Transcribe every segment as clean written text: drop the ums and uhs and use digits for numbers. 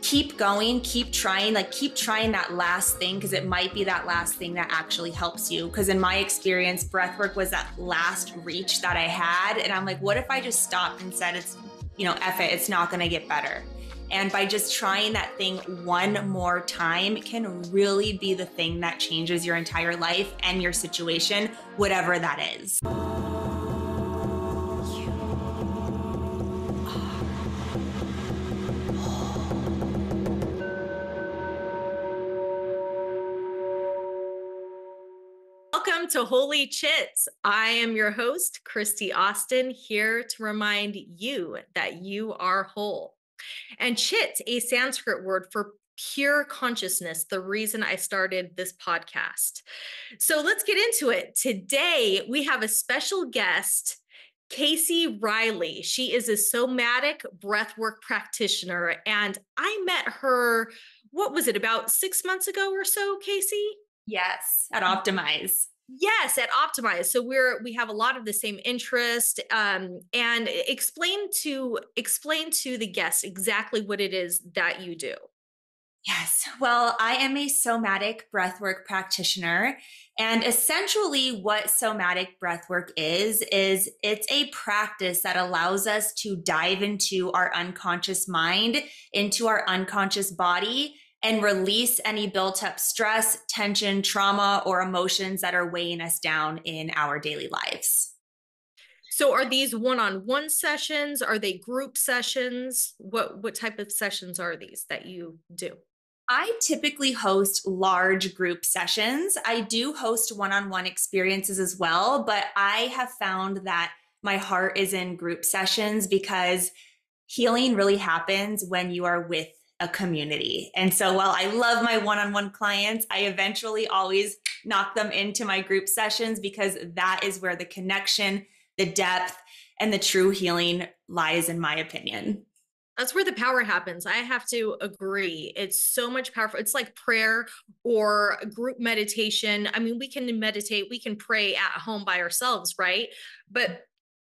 keep going, keep trying, like keep trying that last thing, because it might be that last thing that actually helps you. Because in my experience, breath work was that last reach that I had. And I'm like, what if I just stopped and said, it's, F it, it's not going to get better. And by just trying that thing one more time, it can really be the thing that changes your entire life and your situation, whatever that is. Welcome to Holy Chits. I am your host, Christy Austin, here to remind you that you are whole. And Chit, a Sanskrit word for pure consciousness, the reason I started this podcast. So let's get into it. Today, we have a special guest, Casey Riley. She is a somatic breathwork practitioner, and I met her, what was it, about 6 months ago or so, Casey? Yes, at Optimize. Yes, at Optimize. So we have a lot of the same interest. And explain to the guests exactly what it is that you do. Yes. Well, I am a somatic breathwork practitioner. And essentially what somatic breathwork is it's a practice that allows us to dive into our unconscious mind, into our unconscious body, and release any built up stress, tension, trauma, or emotions that are weighing us down in our daily lives. So are these one-on-one sessions? Are they group sessions? What type of sessions are these that you do? I typically host large group sessions. I do host one-on-one experiences as well, but I have found that my heart is in group sessions because healing really happens when you are with a community. And so while I love my one-on-one clients, I eventually always knock them into my group sessions because that is where the connection, the depth, and the true healing lies, in my opinion. That's where the power happens. I have to agree. It's so much powerful. It's like prayer or group meditation. I mean, we can meditate, we can pray at home by ourselves, right? But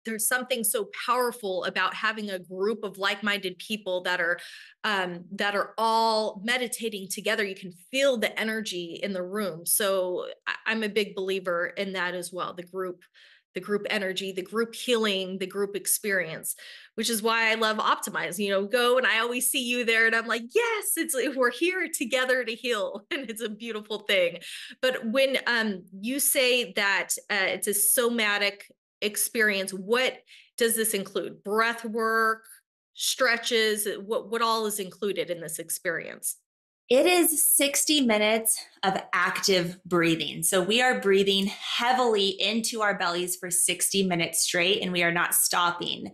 there's something so powerful about having a group of like-minded people that are all meditating together. You can feel the energy in the room. So I'm a big believer in that as well. The group energy, the group healing, the group experience, which is why I love Optimize. Go and I always see you there, and I'm like, yes, we're here together to heal, and it's a beautiful thing. But when you say that it's a somatic experience, what does this include? Breath work, stretches, what all is included in this experience? It is 60 minutes of active breathing. So we are breathing heavily into our bellies for 60 minutes straight, and we are not stopping.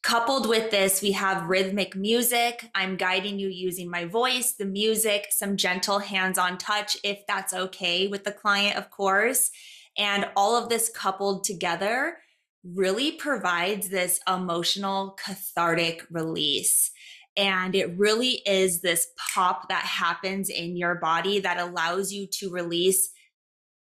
Coupled with this, we have rhythmic music. I'm guiding you using my voice, the music, some gentle hands-on touch, if that's okay with the client, of course. And all of this coupled together really provides this emotional cathartic release. And it really is this pop that happens in your body that allows you to release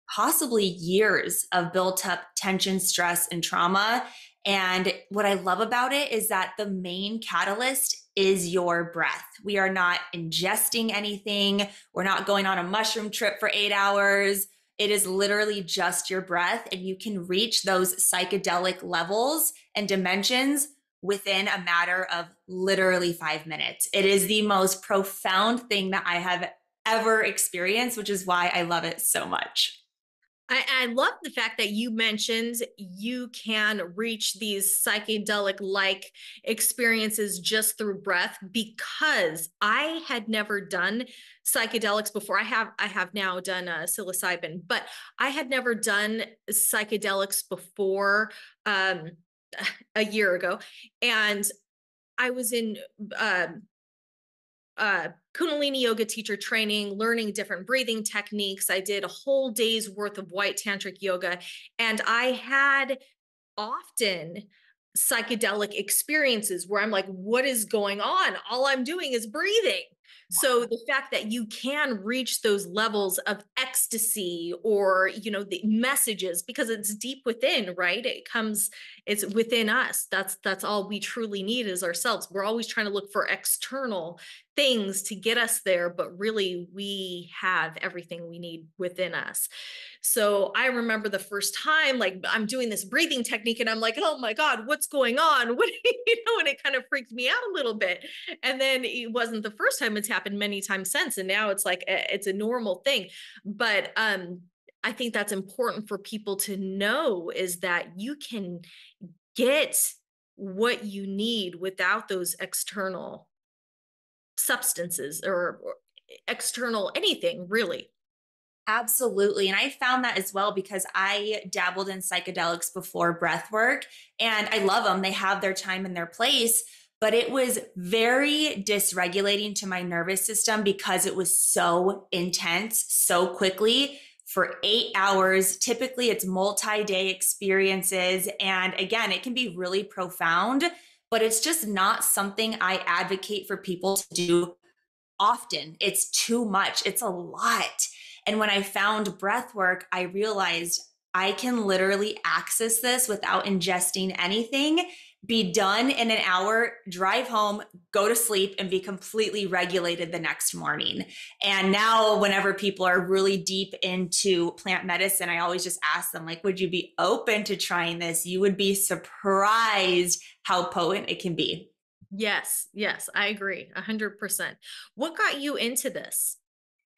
possibly years of built up tension, stress, and trauma. And what I love about it is that the main catalyst is your breath. We are not ingesting anything. We're not going on a mushroom trip for 8 hours. It is literally just your breath, and you can reach those psychedelic levels and dimensions within a matter of literally 5 minutes. It is the most profound thing that I have ever experienced, which is why I love it so much. I love the fact that you mentioned you can reach these psychedelic-like experiences just through breath, because I had never done psychedelics before. I have now done psilocybin, but I had never done psychedelics before a year ago, and I was in Kundalini yoga teacher training, learning different breathing techniques. I did a whole day's worth of white tantric yoga, and I had often psychedelic experiences where I'm like, what is going on? All I'm doing is breathing. So the fact that you can reach those levels of ecstasy or, the messages, because it's deep within, right? It's within us. That's all we truly need is ourselves. We're always trying to look for external things to get us there, but really we have everything we need within us. So I remember the first time, like I'm doing this breathing technique and I'm like, oh my God, what's going on? And it kind of freaked me out a little bit. And then it wasn't the first time, it's happened many times since. And now it's like, it's a normal thing. But I think that's important for people to know is that you can get what you need without those external substances or external anything really. Absolutely. And I found that as well because I dabbled in psychedelics before breath work and I love them. They have their time and their place, but it was very dysregulating to my nervous system because it was so intense so quickly for 8 hours. Typically, it's multi-day experiences. And again, it can be really profound, but it's just not something I advocate for people to do often. It's too much. It's a lot. And when I found breath work, I realized I can literally access this without ingesting anything, be done in an hour, drive home, go to sleep, and be completely regulated the next morning. And now, whenever people are really deep into plant medicine, I always just ask them, like, would you be open to trying this? You would be surprised how potent it can be. Yes, I agree 100%. What got you into this?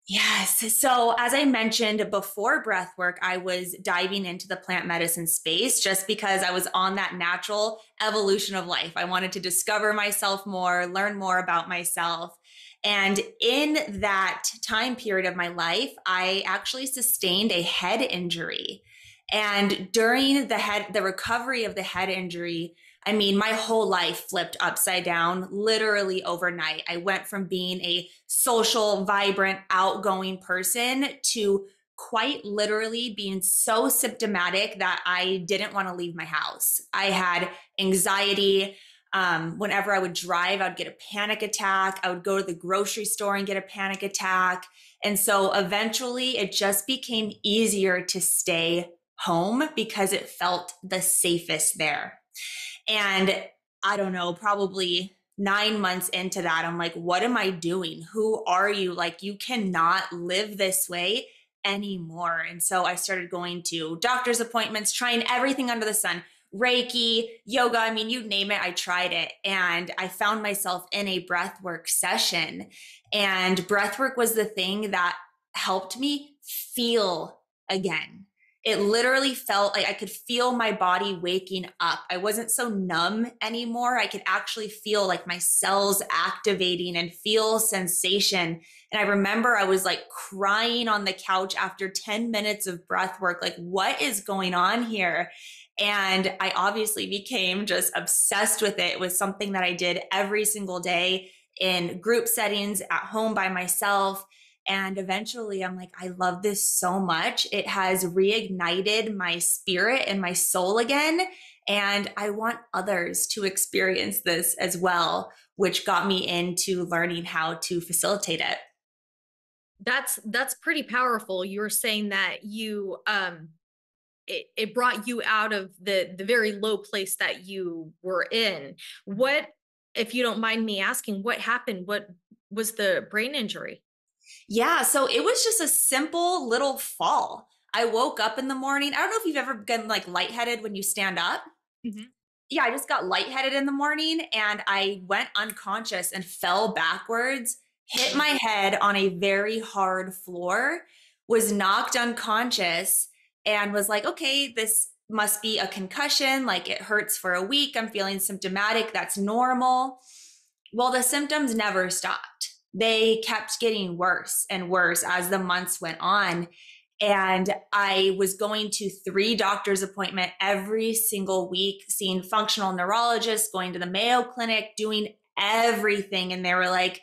Yes. So, as I mentioned before breathwork, I was diving into the plant medicine space just because I was on that natural evolution of life. I wanted to discover myself more, learn more about myself. And in that time period of my life, I actually sustained a head injury. And during the recovery of the head injury, I mean, my whole life flipped upside down literally overnight. I went from being a social, vibrant, outgoing person to quite literally being so symptomatic that I didn't want to leave my house. I had anxiety. Whenever I would drive, I would get a panic attack. I would go to the grocery store and get a panic attack. And so eventually it just became easier to stay home because it felt the safest there. And I don't know, probably 9 months into that, I'm like, what am I doing? Who are you? Like, you cannot live this way anymore. And so I started going to doctor's appointments, trying everything under the sun. Reiki, yoga, I mean, you name it, I tried it. And I found myself in a breathwork session. And breathwork was the thing that helped me feel again. It literally felt like I could feel my body waking up. I wasn't so numb anymore. I could actually feel like my cells activating and feel sensation. And I remember I was like crying on the couch after 10 minutes of breath work. Like, what is going on here? And I obviously became just obsessed with it. It was something that I did every single day in group settings, at home by myself. And eventually I'm like, I love this so much. It has reignited my spirit and my soul again. And I want others to experience this as well, which got me into learning how to facilitate it. That's pretty powerful. You were saying that it brought you out of the very low place that you were in. What, if you don't mind me asking, what happened? What was the brain injury? Yeah, so it was just a simple little fall. I woke up in the morning. I don't know if you've ever been like lightheaded when you stand up. Mhm. Yeah, I just got lightheaded in the morning and I went unconscious and fell backwards, hit my head on a very hard floor, was knocked unconscious, and was like, okay, this must be a concussion. Like, it hurts for a week. I'm feeling symptomatic. That's normal. Well, the symptoms never stopped. They kept getting worse and worse as the months went on. And I was going to 3 doctor's appointments every single week, seeing functional neurologists, going to the Mayo Clinic, doing everything. And they were like,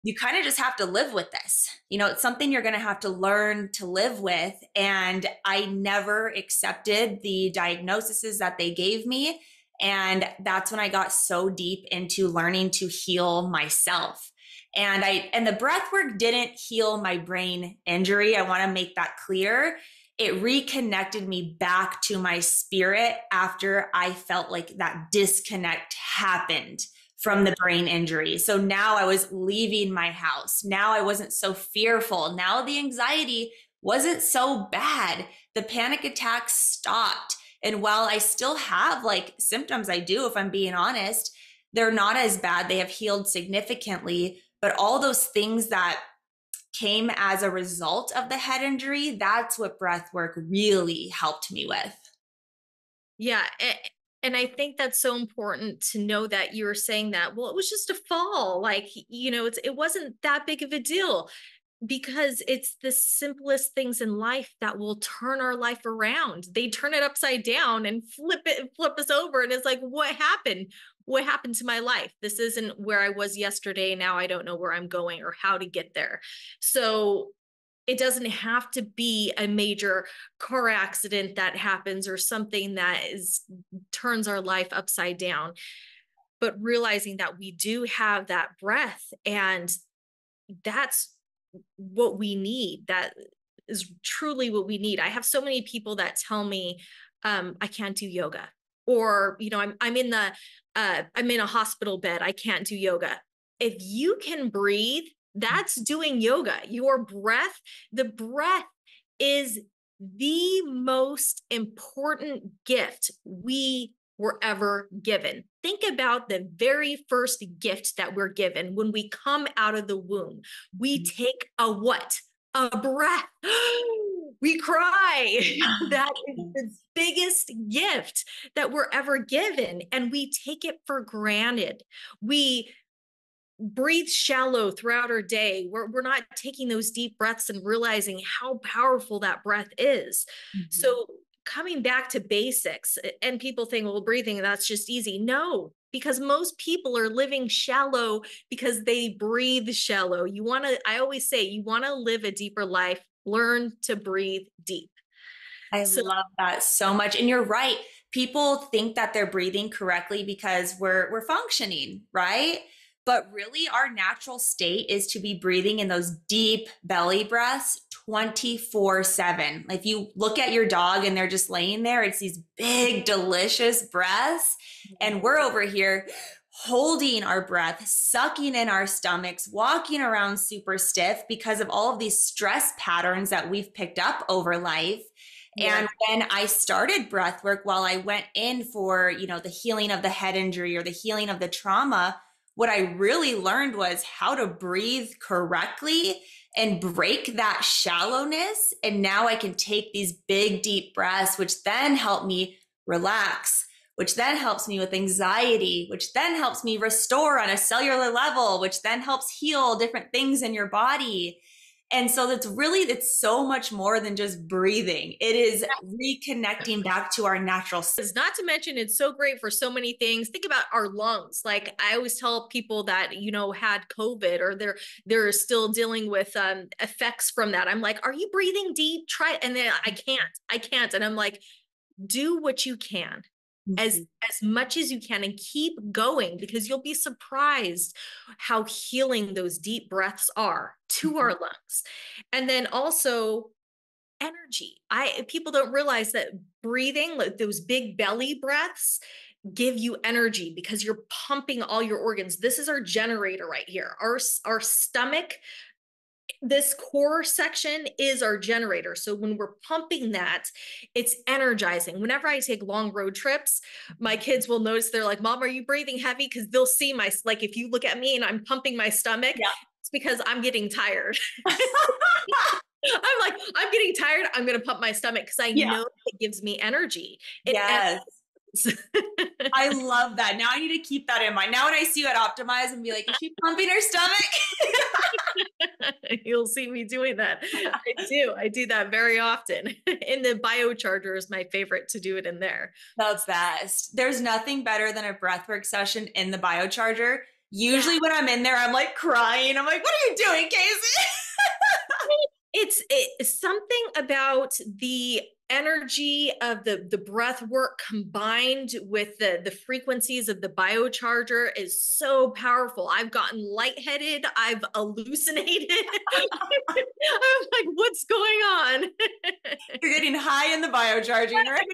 you kind of just have to live with this. You know, it's something you're going to have to learn to live with. And I never accepted the diagnoses that they gave me. And that's when I got so deep into learning to heal myself. And the breath work didn't heal my brain injury. I want to make that clear. It reconnected me back to my spirit after I felt like that disconnect happened from the brain injury. So now I was leaving my house. Now I wasn't so fearful. Now the anxiety wasn't so bad. The panic attacks stopped. And while I still have like symptoms, I do, if I'm being honest, they're not as bad. They have healed significantly. But all those things that came as a result of the head injury, that's what breath work really helped me with. Yeah. And I think that's so important to know that you were saying that, well, it was just a fall. Like, it wasn't that big of a deal, because it's the simplest things in life that will turn our life around. They turn it upside down and flip us over. And it's like, what happened? What happened to my life? This isn't where I was yesterday. Now I don't know where I'm going or how to get there. So it doesn't have to be a major car accident that happens or something that turns our life upside down, but realizing that we do have that breath, and that's what we need. That is truly what we need. I have so many people that tell me, I can't do yoga, or, I'm in a hospital bed. I can't do yoga. If you can breathe, that's doing yoga. The breath is the most important gift we were ever given. Think about the very first gift that we're given when we come out of the womb. We take a what? A breath. We cry. That is the biggest gift that we're ever given, and we take it for granted. We breathe shallow throughout our day. We're not taking those deep breaths and realizing how powerful that breath is. Mm-hmm. So coming back to basics, and people think, well, breathing, that's just easy. No, because most people are living shallow because they breathe shallow. I always say, you want to live a deeper life, learn to breathe deep. I love that so much. And you're right. People think that they're breathing correctly because we're functioning, right? But really, our natural state is to be breathing in those deep belly breaths 24/7. If you look at your dog and they're just laying there, it's these big, delicious breaths. And we're over here holding our breath, sucking in our stomachs, walking around super stiff because of all of these stress patterns that we've picked up over life. Yeah. And when I started breath work, while I went in for, the healing of the head injury or the healing of the trauma, what I really learned was how to breathe correctly and break that shallowness. And now I can take these big, deep breaths, which then help me relax, which then helps me with anxiety, which then helps me restore on a cellular level, which then helps heal different things in your body. And so it's so much more than just breathing. It is reconnecting back to our natural state. Not to mention, it's so great for so many things. Think about our lungs. Like I always tell people that, had COVID or they're still dealing with effects from that. I'm like, are you breathing deep? Try it. And then I can't. And I'm like, do what you can. As much as you can, and keep going, because you'll be surprised how healing those deep breaths are to our lungs. And then also energy. People don't realize that breathing, like those big belly breaths, give you energy because you're pumping all your organs. This is our generator right here. Our stomach, this core section is our generator. So when we're pumping that, it's energizing. Whenever I take long road trips, my kids will notice, they're like, Mom, are you breathing heavy? Because they'll see like, if you look at me and I'm pumping my stomach, it's because I'm getting tired. I'm like, I'm getting tired. I'm going to pump my stomach because I know it gives me energy. Yes. I love that. Now I need to keep that in mind. Now when I see you at Optimize and be like, is she pumping her stomach? You'll see me doing that. I do that very often. In the biocharger is my favorite to do it in there. That's best. There's nothing better than a breathwork session in the biocharger. Usually when I'm in there, I'm like crying. I'm like, what are you doing, Casey? It's something about the energy of the breath work combined with the frequencies of the biocharger is so powerful. I've gotten lightheaded, I've hallucinated. I'm like, what's going on? You're getting high in the biocharging, right?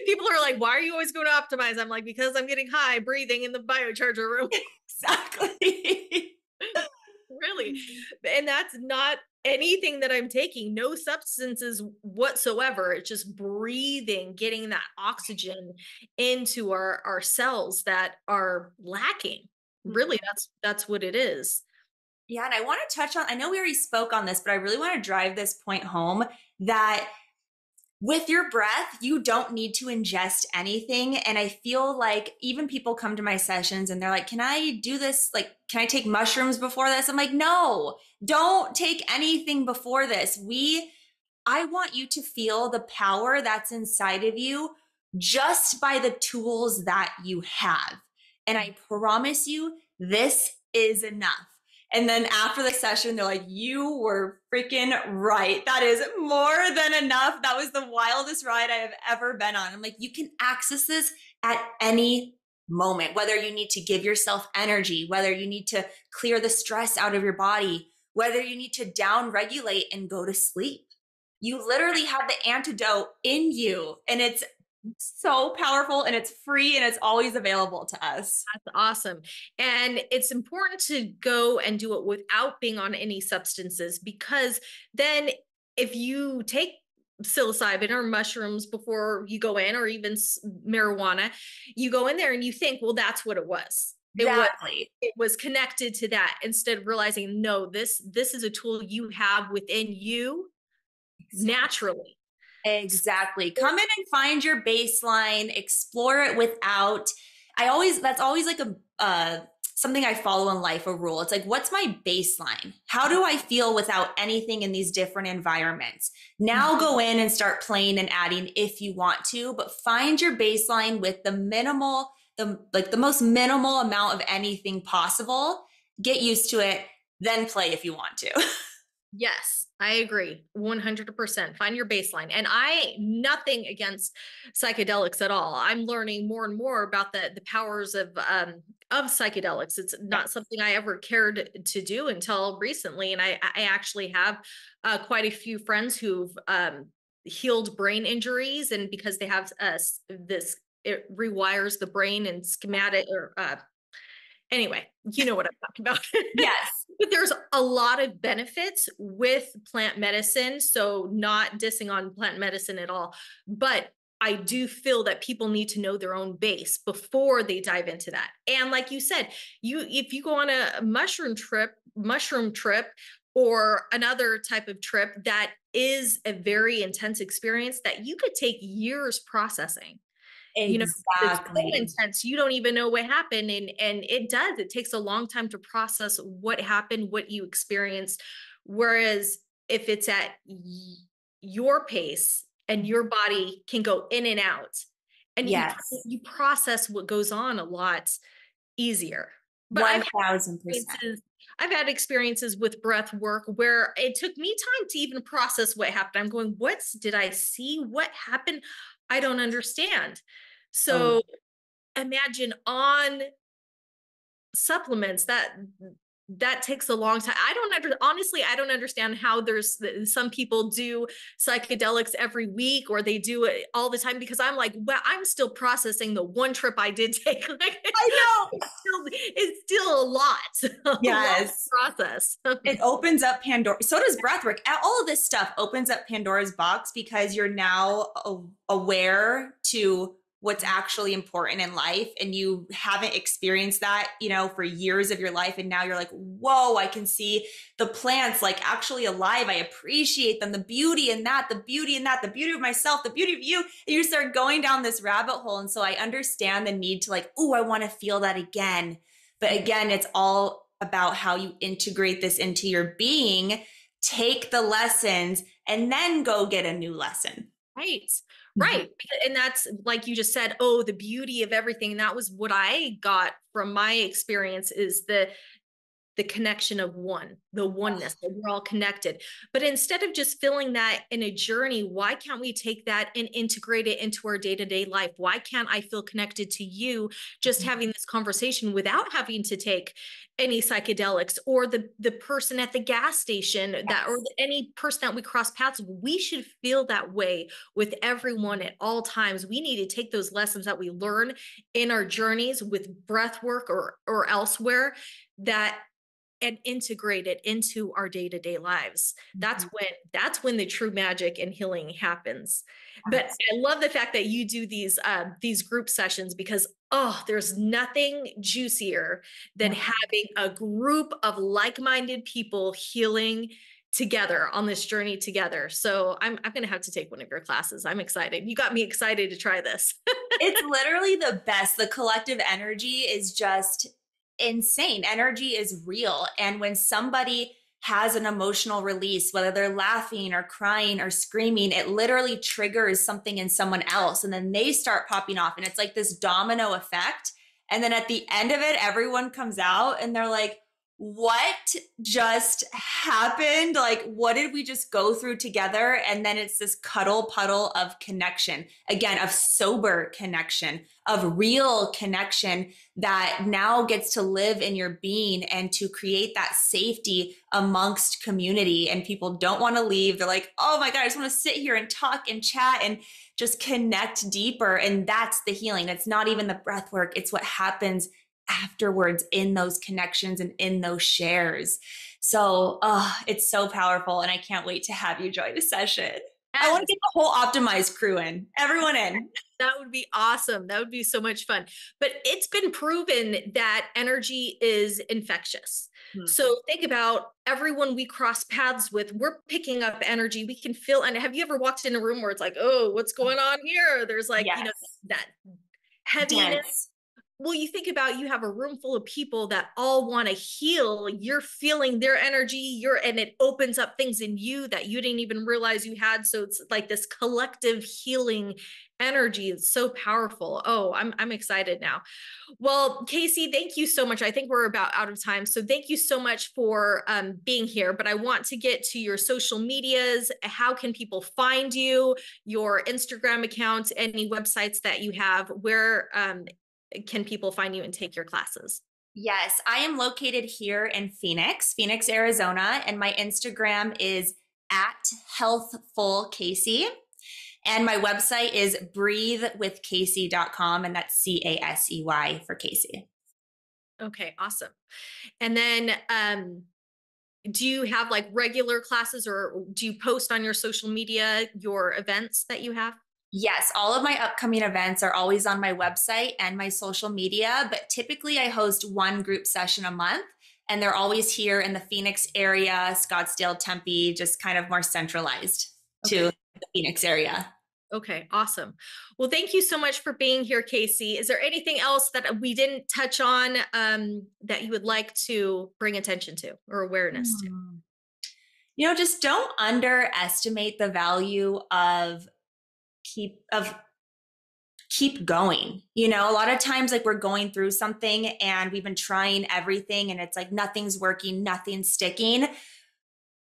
People are like, why are you always going to optimize? I'm like, because I'm getting high breathing in the biocharger room. Exactly. Really. And that's not anything that I'm taking, no substances whatsoever. It's just breathing, getting that oxygen into our cells that are lacking. Really, that's what it is. Yeah, and I want to touch on, I know we already spoke on this, but I really want to drive this point home that with your breath, you don't need to ingest anything. And I feel like even people come to my sessions and they're like, can I do this? Like, can I take mushrooms before this? I'm like, no, don't take anything before this. I want you to feel the power that's inside of you just by the tools that you have. And I promise you, this is enough. And then after the session, they're like, you were freaking right. That is more than enough. That was the wildest ride I have ever been on. I'm like, you can access this at any moment, whether you need to give yourself energy, whether you need to clear the stress out of your body, whether you need to down regulate and go to sleep. You literally have the antidote in you, and it's so powerful and it's free and it's always available to us. That's awesome. And it's important to go and do it without being on any substances, because then if you take psilocybin or mushrooms before you go in, or even marijuana, you go in there and you think, well, that's what it was. Exactly. It was connected to that, instead of realizing, no, this is a tool you have within you naturally. Exactly. Come in and find your baseline, explore it without. That's always like something I follow in life, a rule. It's like, what's my baseline? How do I feel without anything in these different environments? Now go in and start playing and adding if you want to, but find your baseline with the most minimal amount of anything possible. Get used to it, then play if you want to. Yes, I agree 100%. Find your baseline. And nothing against psychedelics at all. I'm learning more and more about the powers of psychedelics. It's not something I ever cared to do until recently. And I actually have quite a few friends who've healed brain injuries, and because they have this, it rewires the brain and schematic, or anyway, you know what I'm talking about. Yes. But there's a lot of benefits with plant medicine. So, not dissing on plant medicine at all, but I do feel that people need to know their own base before they dive into that. And like you said, if you go on a mushroom trip, or another type of trip that is a very intense experience that you could take years processing. It's so Exactly. intense, you don't even know what happened. And it takes a long time to process what happened, what you experienced. Whereas if it's at your pace and your body can go in and out, and Yes. you process what goes on a lot easier. But 1000%. I've had experiences with breath work where it took me time to even process what happened. I'm going, what did I see? What happened? I don't understand. Oh, So imagine on supplements that takes a long time. Honestly, I don't understand how there's some people do psychedelics every week, or they do it all the time, because I'm like, well, I'm still processing the one trip I did take. Like, I know. it's still a lot, a lot to Yes. process. It opens up Pandora. So does breathwork. All of this stuff opens up Pandora's box because you're now aware to what's actually important in life, and you haven't experienced that, for years of your life. And now you're like, whoa, I can see the plants like actually alive. I appreciate them, the beauty in that, the beauty in that, the beauty of myself, the beauty of you. And you start going down this rabbit hole. And so I understand the need to like, oh, I want to feel that again. But again, it's all about how you integrate this into your being, take the lessons, and then go get a new lesson. Right. Right. And that's, like you just said, oh, the beauty of everything. And that was what I got from my experience, is the connection of one, the oneness, that we're all connected. But instead of just feeling that in a journey, why can't we take that and integrate it into our day-to-day life? Why can't I feel connected to you just having this conversation without having to take any psychedelics, or the person at the gas station that, or any person that we cross paths with? We should feel that way with everyone at all times. We need to take those lessons that we learn in our journeys with breath work or elsewhere, that and integrate it into our day-to-day lives. That's when the true magic and healing happens. But I love the fact that you do these group sessions, because there's nothing juicier than having a group of like-minded people healing together on this journey together. So I'm going to have to take one of your classes. I'm excited. You got me excited to try this. It's literally the best. The collective energy is just insane. Energy is real. And when somebody has an emotional release, whether they're laughing or crying or screaming, it literally triggers something in someone else. And then they start popping off. And it's like this domino effect. And then at the end of it, everyone comes out and they're like, what just happened? Like, what did we just go through together? And then it's this cuddle puddle of connection, again, of sober connection, of real connection that now gets to live in your being and to create that safety amongst community. And people don't want to leave. They're like, oh my God, I just want to sit here and talk and chat and just connect deeper. And that's the healing. It's not even the breath work. It's what happens afterwards in those connections and in those shares. So it's so powerful. And I can't wait to have you join a session. I want to get the whole optimized crew in, everyone in. That would be awesome. That would be so much fun. But it's been proven that energy is infectious. So think about everyone we cross paths with, we're picking up energy. We can feel, and have you ever walked in a room where it's like, oh, what's going on here? There's like, that heaviness. Dense. Well, you think about, you have a room full of people that all want to heal. You're feeling their energy, and it opens up things in you that you didn't even realize you had. So it's like this collective healing energy. It's so powerful. Oh, I'm excited now. Well, Casey, thank you so much. I think we're about out of time. So thank you so much for being here. But I want to get to your social medias. How can people find you, your Instagram account, any websites that you have? Where can people find you and take your classes? Yes, I am located here in Phoenix, Arizona, and my Instagram is at healthfulcasey. And my website is breathewithcasey.com, and that's CASEY for Casey. Okay, awesome. And then do you have like regular classes, or do you post on your social media your events that you have? Yes, all of my upcoming events are always on my website and my social media, but typically I host one group session a month, and they're always here in the Phoenix area, Scottsdale, Tempe, just kind of more centralized to the Phoenix area. Okay, awesome. Well, thank you so much for being here, Casey. Is there anything else that we didn't touch on that you would like to bring attention to or awareness to? Just don't underestimate the value of keep going. A lot of times, like, we're going through something and we've been trying everything and it's like nothing's working, nothing's sticking.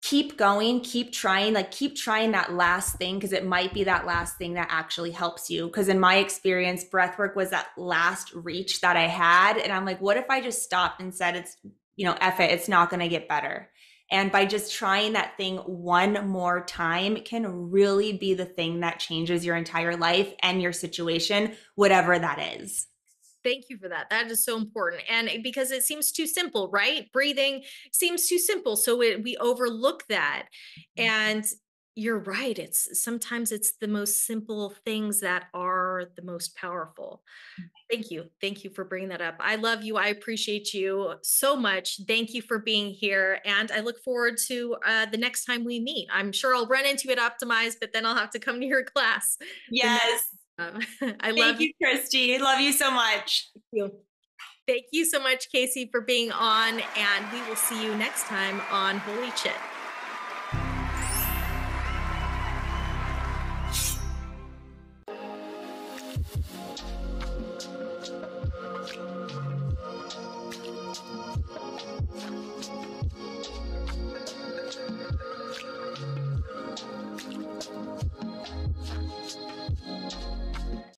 Keep going, keep trying that last thing, because it might be that last thing that actually helps you. Because in my experience, breathwork was that last reach that I had. And I'm like, what if I just stopped and said, it's, F it, it's not going to get better. And by just trying that thing one more time, it can really be the thing that changes your entire life and your situation, whatever that is. Thank you for that. That is so important. And because it seems too simple, right? Breathing seems too simple. So we overlook that. And you're right. Sometimes it's the most simple things that are the most powerful. Thank you. Thank you for bringing that up. I love you. I appreciate you so much. Thank you for being here. And I look forward to the next time we meet. I'm sure I'll run into it optimized, but then I'll have to come to your class. Yes. I love you, Christy. Love you so much. Thank you. Thank you so much, Casey, for being on. And we will see you next time on Holy Chit.